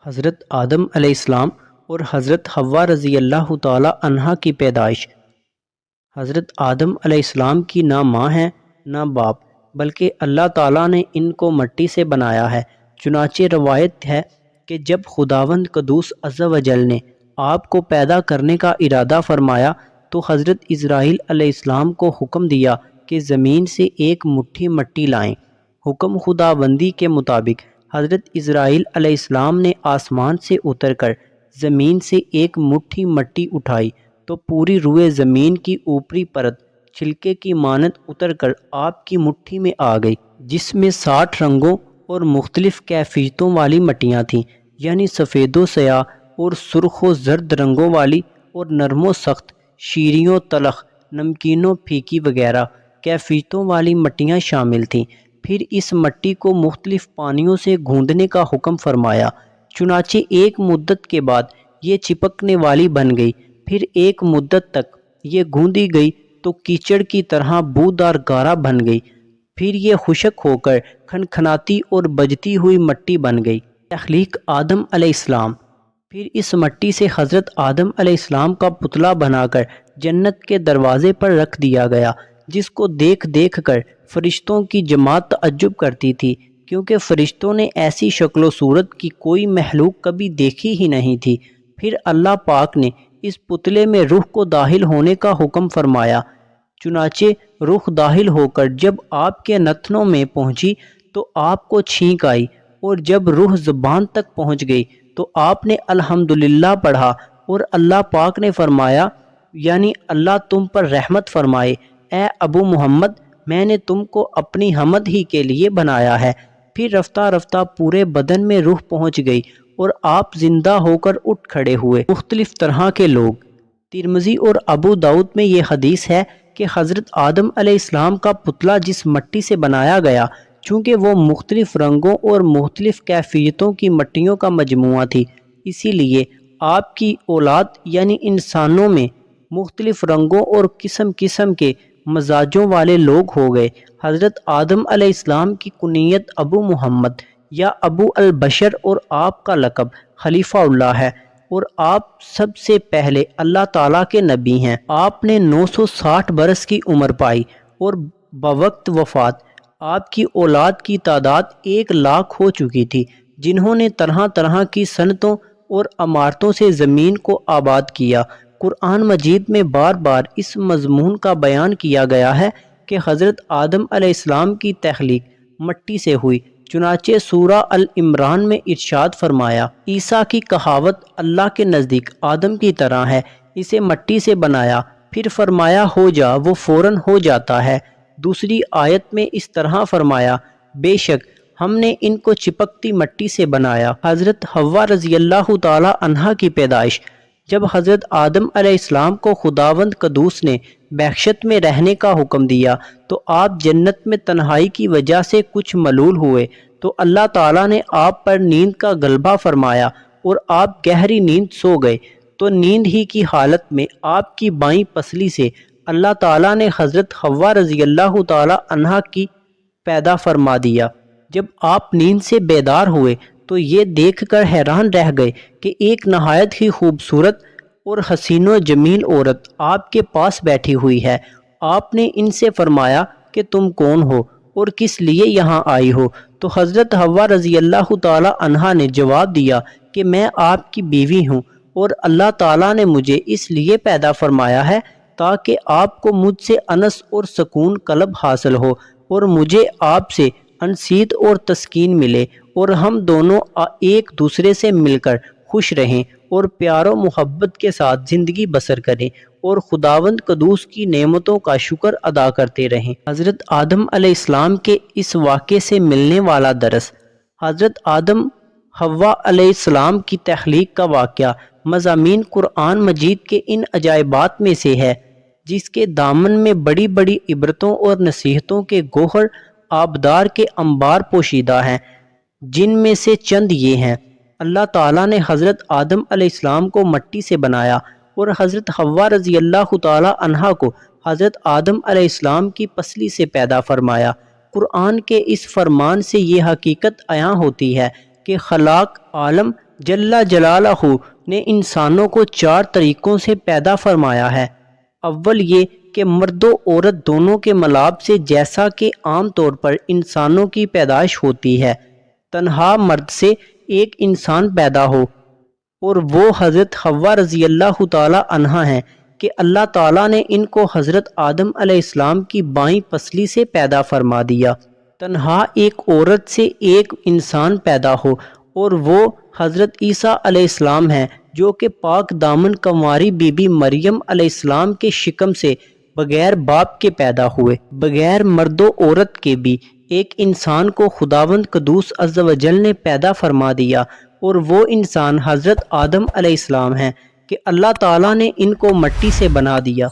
حضرت آدم علیہ السلام اور حضرت حوا رضی اللہ تعالی عنہا کی پیدائش۔ حضرت آدم علیہ السلام کی نہ ماں ہے نہ باپ، بلکہ اللہ تعالیٰ نے ان کو مٹی سے بنایا ہے۔ چنانچہ روایت ہے کہ جب خداوند قدوس عز و جل نے آپ کو پیدا کرنے کا ارادہ فرمایا تو حضرت اسرائیل علیہ السلام کو حکم دیا کہ زمین سے ایک مٹھی مٹی لائیں۔ حکم خداوندی کے مطابق حضرت اسرائیل علیہ السلام نے آسمان سے اتر کر زمین سے ایک مٹھی مٹی اٹھائی تو پوری روئے زمین کی اوپری پرت چھلکے کی مانند اتر کر آپ کی مٹھی میں آ گئی، جس میں 60 رنگوں اور مختلف کیفیتوں والی مٹیاں تھیں، یعنی سفید و سیاہ اور سرخ و زرد رنگوں والی، اور نرم و سخت، شیریں و تلخ، نمکین و پھیکی وغیرہ کیفیتوں والی مٹیاں شامل تھیں۔ پھر اس مٹی کو مختلف پانیوں سے گوندھنے کا حکم فرمایا، چنانچہ ایک مدت کے بعد یہ چپکنے والی بن گئی۔ پھر ایک مدت تک یہ گوندھی گئی تو کیچڑ کی طرح بودار گارا بن گئی۔ پھر یہ خشک ہو کر کھنکھناتی اور بجتی ہوئی مٹی بن گئی۔ تخلیق آدم علیہ السلام۔ پھر اس مٹی سے حضرت آدم علیہ السلام کا پتلا بنا کر جنت کے دروازے پر رکھ دیا گیا، جس کو دیکھ دیکھ کر فرشتوں کی جماعت تعجب کرتی تھی، کیونکہ فرشتوں نے ایسی شکل و صورت کی کوئی مخلوق کبھی دیکھی ہی نہیں تھی۔ پھر اللہ پاک نے اس پتلے میں روح کو داخل ہونے کا حکم فرمایا، چنانچہ روح داخل ہو کر جب آپ کے نتنوں میں پہنچی تو آپ کو چھینک آئی، اور جب روح زبان تک پہنچ گئی تو آپ نے الحمدللہ پڑھا، اور اللہ پاک نے فرمایا، یعنی اللہ تم پر رحمت فرمائے، اے ابو محمد، میں نے تم کو اپنی حمد ہی کے لیے بنایا ہے۔ پھر رفتہ رفتہ پورے بدن میں روح پہنچ گئی اور آپ زندہ ہو کر اٹھ کھڑے ہوئے۔ مختلف طرح کے لوگ۔ ترمذی اور ابو داؤد میں یہ حدیث ہے کہ حضرت آدم علیہ السلام کا پتلا جس مٹی سے بنایا گیا، چونکہ وہ مختلف رنگوں اور مختلف کیفیتوں کی مٹیوں کا مجموعہ تھی، اسی لیے آپ کی اولاد یعنی انسانوں میں مختلف رنگوں اور قسم قسم کے مزاجوں والے لوگ ہو گئے۔ حضرت آدم علیہ السلام کی کنیت ابو محمد یا ابو البشر اور آپ کا لقب خلیفہ اللہ ہے، اور آپ سب سے پہلے اللہ تعالیٰ کے نبی ہیں۔ آپ نے 960 برس کی عمر پائی، اور بوقت وفات آپ کی اولاد کی تعداد 1,00,000 ہو چکی تھی، جنہوں نے طرح طرح کی صنعتوں اور عمارتوں سے زمین کو آباد کیا۔ قرآن مجید میں بار بار اس مضمون کا بیان کیا گیا ہے کہ حضرت آدم علیہ السلام کی تخلیق مٹی سے ہوئی، چنانچہ سورہ العمران میں ارشاد فرمایا، عیسیٰ کی کہاوت اللہ کے نزدیک آدم کی طرح ہے، اسے مٹی سے بنایا، پھر فرمایا ہو جا، وہ فوراً ہو جاتا ہے۔ دوسری آیت میں اس طرح فرمایا، بے شک ہم نے ان کو چپکتی مٹی سے بنایا۔ حضرت حوا رضی اللہ تعالی عنہا کی پیدائش۔ جب حضرت آدم علیہ السلام کو خداوند قدوس نے بہشت میں رہنے کا حکم دیا تو آپ جنت میں تنہائی کی وجہ سے کچھ ملول ہوئے، تو اللہ تعالیٰ نے آپ پر نیند کا غلبہ فرمایا اور آپ گہری نیند سو گئے، تو نیند ہی کی حالت میں آپ کی بائیں پسلی سے اللہ تعالیٰ نے حضرت حوا رضی اللہ تعالی عنہا کی پیدا فرما دیا۔ جب آپ نیند سے بیدار ہوئے تو یہ دیکھ کر حیران رہ گئے کہ ایک نہایت ہی خوبصورت اور حسین و جمیل عورت آپ کے پاس بیٹھی ہوئی ہے۔ آپ نے ان سے فرمایا کہ تم کون ہو اور کس لیے یہاں آئی ہو؟ تو حضرت حوا رضی اللہ تعالی عنہا نے جواب دیا کہ میں آپ کی بیوی ہوں، اور اللہ تعالیٰ نے مجھے اس لیے پیدا فرمایا ہے تاکہ آپ کو مجھ سے انس اور سکون قلب حاصل ہو، اور مجھے آپ سے انسیت اور تسکین ملے، اور ہم دونوں ایک دوسرے سے مل کر خوش رہیں اور پیار و محبت کے ساتھ زندگی بسر کریں، اور خداوند قدوس کی نعمتوں کا شکر ادا کرتے رہیں۔ حضرت آدم علیہ السلام کے اس واقعے سے ملنے والا درس۔ حضرت آدم حوا علیہ السلام کی تخلیق کا واقعہ مضامین قرآن مجید کے ان عجائبات میں سے ہے جس کے دامن میں بڑی بڑی عبرتوں اور نصیحتوں کے گوہر آبدار کے انبار پوشیدہ ہیں، جن میں سے چند یہ ہیں۔ اللہ تعالیٰ نے حضرت آدم علیہ السلام کو مٹی سے بنایا، اور حضرت حوا رضی اللہ تعالی عنہا کو حضرت آدم علیہ السلام کی پسلی سے پیدا فرمایا۔ قرآن کے اس فرمان سے یہ حقیقت عیاں ہوتی ہے کہ خلاق عالم جل جلالہ نے انسانوں کو 4 طریقوں سے پیدا فرمایا ہے۔ اول یہ کہ مرد و عورت دونوں کے ملاب سے جیسا کہ عام طور پر انسانوں کی پیدائش ہوتی ہے تنہا مرد سے ایک انسان پیدا ہو، اور وہ حضرت حوا رضی اللہ تعالی عنہا ہیں کہ اللہ تعالیٰ نے ان کو حضرت آدم علیہ السلام کی بائیں پسلی سے پیدا فرما دیا۔ تنہا ایک عورت سے ایک انسان پیدا ہو، اور وہ حضرت عیسیٰ علیہ السلام ہیں جو کہ پاک دامن کنواری بی بی مریم علیہ السلام کے شکم سے بغیر باپ کے پیدا ہوئے۔ بغیر مرد و عورت کے بھی ایک انسان کو خداوند قدوس عز و جل نے پیدا فرما دیا، اور وہ انسان حضرت آدم علیہ السلام ہیں کہ اللہ تعالیٰ نے ان کو مٹی سے بنا دیا۔